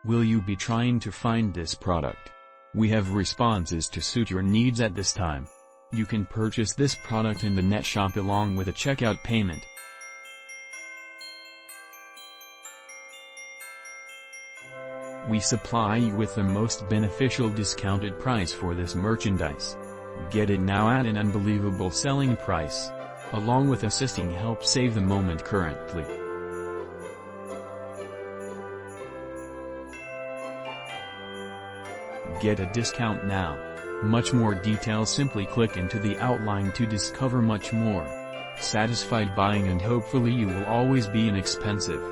Will you be trying to find this product? We have responses to suit your needs at this time. You can purchase this product in the net shop along with a checkout payment. We supply you with the most beneficial discounted price for this merchandise. Get it now at an unbelievable selling price. Along with assisting help save the moment currently. Get a discount now. Much more details, simply click into the outline to discover much more. Satisfied buying, and hopefully you will always be inexpensive.